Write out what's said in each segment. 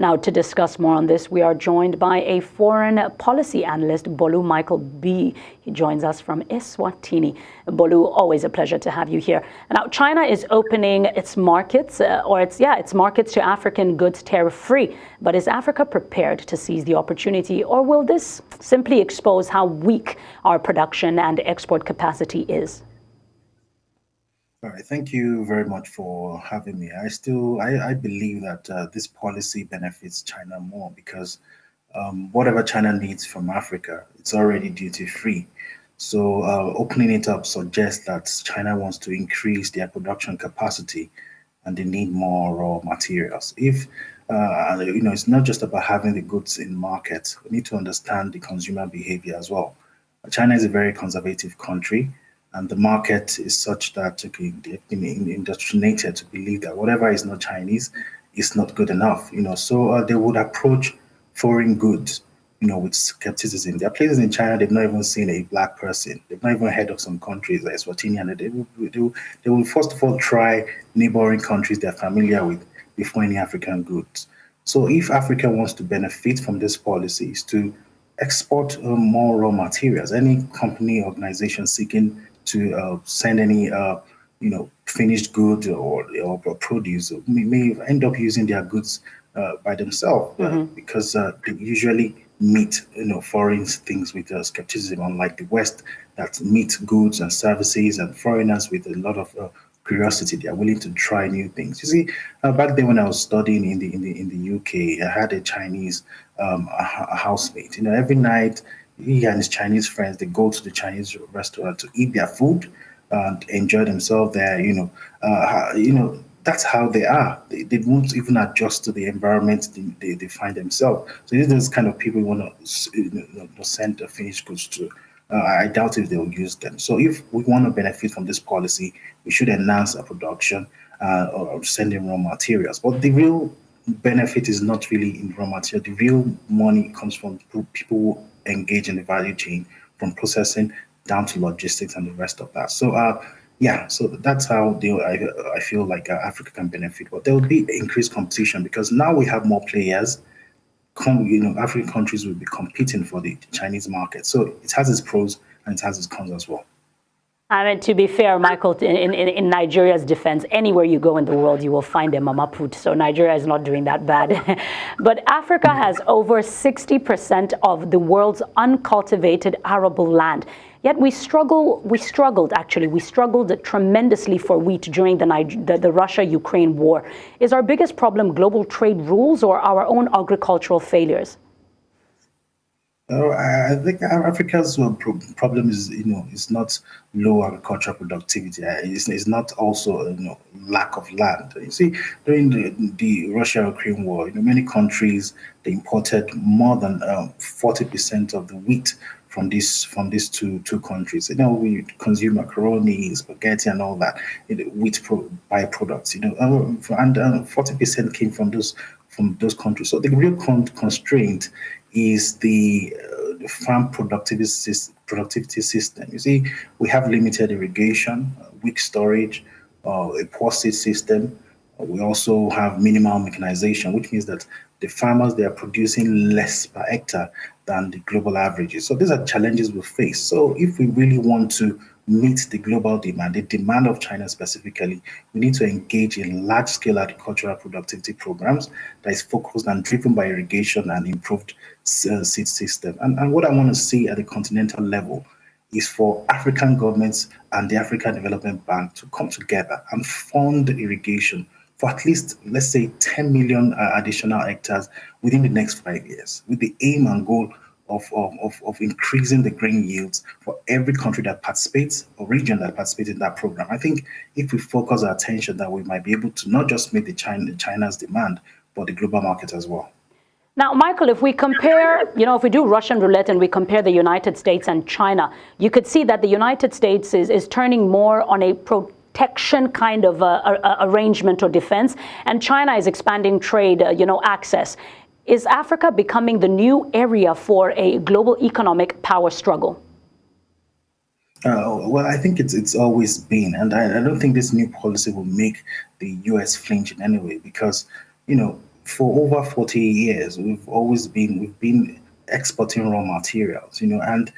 Now, to discuss more on this, we are joined by a foreign policy analyst, Bolu Michael-Biyi. He joins us from Eswatini. Bolu, always a pleasure to have you here. Now, China is opening its markets, its markets to African goods tariff-free. But is Africa prepared to seize the opportunity, or will this simply expose how weak our production and export capacity is? All right, thank you very much for having me. I believe that this policy benefits China more because whatever China needs from Africa, it's already duty free. So opening it up suggests that China wants to increase their production capacity and they need more raw materials. If it's not just about having the goods in market. We need to understand the consumer behavior as well. China is a very conservative country, and the market is such that they've been indoctrinated to believe that whatever is not Chinese is not good enough. So they would approach foreign goods, with skepticism. There are places in China they've not even seen a black person. They've not even heard of some countries like Eswatini, and they will first of all try neighboring countries they're familiar with before any African goods. So if Africa wants to benefit from this policy, is to export more raw materials. Any company, organization seeking to send any finished goods or produce may end up using their goods by themselves because they usually meet foreign things with skepticism, unlike the West that meet goods and services and foreigners with a lot of curiosity. They are willing to try new things. You see, back then when I was studying in the UK, I had a Chinese a housemate. Every night he and his Chinese friends, they go to the Chinese restaurant to eat their food and enjoy themselves there. That's how they are. They won't even adjust to the environment they find themselves. So these are those kind of people who want to send the finished goods to. I doubt if they will use them. So if we want to benefit from this policy, we should enhance our production or send in raw materials. But the real benefit is not really in raw material. The real money comes from people who engage in the value chain, from processing down to logistics and the rest of that. So so that's how I feel like Africa can benefit. But there will be increased competition because now we have more players. African countries will be competing for the Chinese market. So it has its pros and it has its cons as well. I mean, to be fair, Michael, in Nigeria's defense, anywhere you go in the world, you will find a mama put. So Nigeria is not doing that bad. But Africa has over 60% of the world's uncultivated arable land. Yet we struggled tremendously for wheat during the Russia-Ukraine war. Is our biggest problem global trade rules or our own agricultural failures? I think Africa's problem is not low agricultural productivity. It's not also lack of land. You see, during the Russia-Ukraine war, many countries they imported more than 40% of the wheat from these two countries. We consume macaroni, spaghetti, and all that wheat byproducts. And 40% came from those countries. So the real constraint is the farm productivity system. You see, we have limited irrigation, weak storage, a poor seed system. We also have minimal mechanization, which means that the farmers, they are producing less per hectare than the global averages. So these are challenges we face. So if we really want to meet the global demand, the demand of China specifically, we need to engage in large-scale agricultural productivity programs that is focused and driven by irrigation and improved seed system. And what I want to see at the continental level is for African governments and the African Development Bank to come together and fund irrigation for at least, let's say, 10 million additional hectares within the next 5 years, with the aim and goal of increasing the grain yields for every country that participates or region that participates in that program. I think if we focus our attention, that we might be able to not just meet China's demand, but the global market as well. Now, Michael, if we compare, if we do Russian roulette and we compare the United States and China, you could see that the United States is turning more on a protection kind of arrangement or defense, and China is expanding trade, access. Is Africa becoming the new area for a global economic power struggle? Well, I think it's always been, and I don't think this new policy will make the U.S. flinch in any way because, for over 40 years, we've been exporting raw materials, and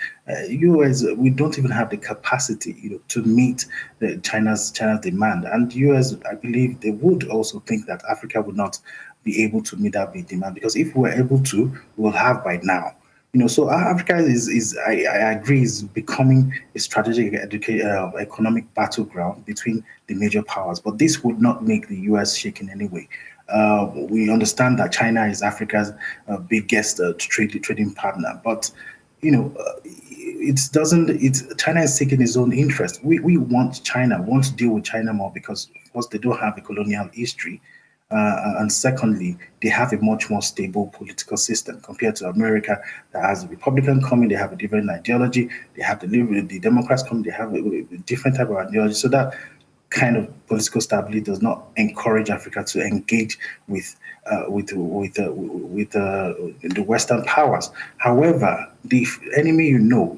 US, we don't even have the capacity, to meet China's demand. And US, I believe they would also think that Africa would not be able to meet that big demand, because if we were able to, we'll have by now. So Africa I agree, is becoming a strategic economic battleground between the major powers. But this would not make the US shake in any way. We understand that China is Africa's biggest trading partner, but it doesn't. China is seeking its own interest. We want China, want to deal with China more because, of course, they don't have a colonial history. And secondly, they have a much more stable political system compared to America, that has a Republican coming, they have a different ideology, they have the Democrats coming, they have a different type of ideology. So that kind of political stability does not encourage Africa to engage with the Western powers. However, the enemy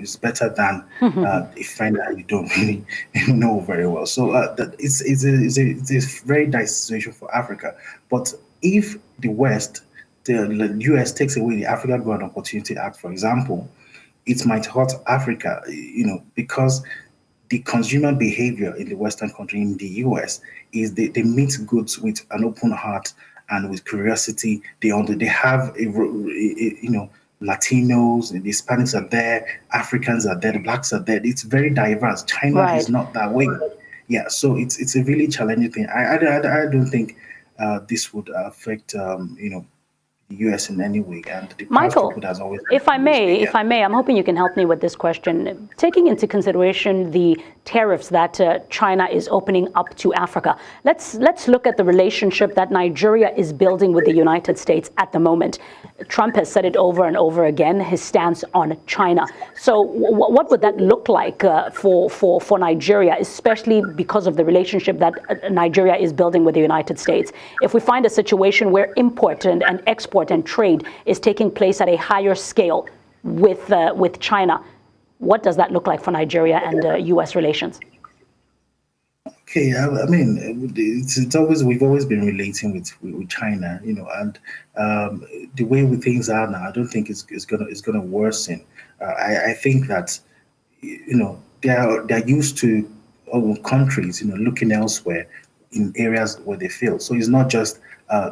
is better than a friend that you don't really know very well. So it's a very nice situation for Africa. But if the US takes away the African Growth Opportunity Act, for example, it might hurt Africa, because the consumer behavior in the Western country, in the US, is they meet goods with an open heart and with curiosity. They have Latinos, the Hispanics are there, Africans are there, the blacks are there. It's very diverse. China is not that way. Yeah, so it's a really challenging thing. I don't think this would affect the US in any way, and the Michael, has always if I may, I'm hoping you can help me with this question. Taking into consideration the tariffs that China is opening up to Africa, let's look at the relationship that Nigeria is building with the United States at the moment. Trump has said it over and over again, his stance on China. So what would that look like for Nigeria, especially because of the relationship that Nigeria is building with the United States? If we find a situation where import and export and trade is taking place at a higher scale with China, what does that look like for Nigeria and U.S. relations? Okay, I mean, we've always been relating with China, and the way things are now, I don't think it's gonna worsen. I think that they're used to countries looking elsewhere in areas where they fail. So it's not just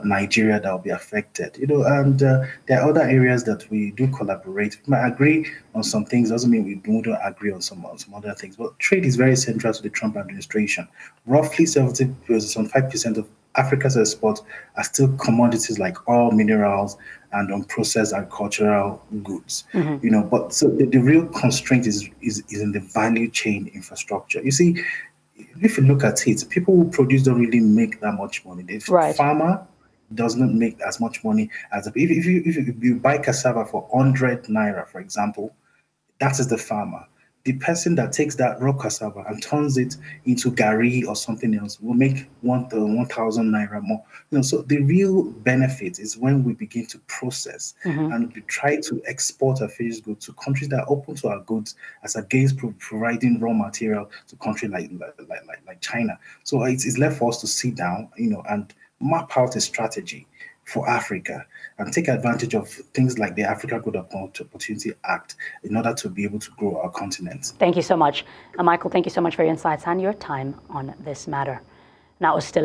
Nigeria that will be affected, and there are other areas that we do collaborate. We might agree on some things, doesn't mean we don't agree on some other things. But trade is very central to the Trump administration. Roughly 75% of Africa's exports are still commodities like oil, minerals, and unprocessed agricultural goods. But so the real constraint is in the value chain infrastructure. You see, if you look at it, people who produce don't really make that much money. The farmer does not make as much money as if you buy cassava for 100 naira, for example, that is the farmer. The person that takes that raw cassava and turns it into gari or something else will make 1,000 naira more. So the real benefit is when we begin to process and we try to export our finished goods to countries that are open to our goods, as against providing raw material to countries like China. So it's left for us to sit down, and map out a strategy for Africa and take advantage of things like the Africa Growth Opportunity Act in order to be able to grow our continent. Thank you so much. Michael, thank you so much for your insights and your time on this matter. Now, still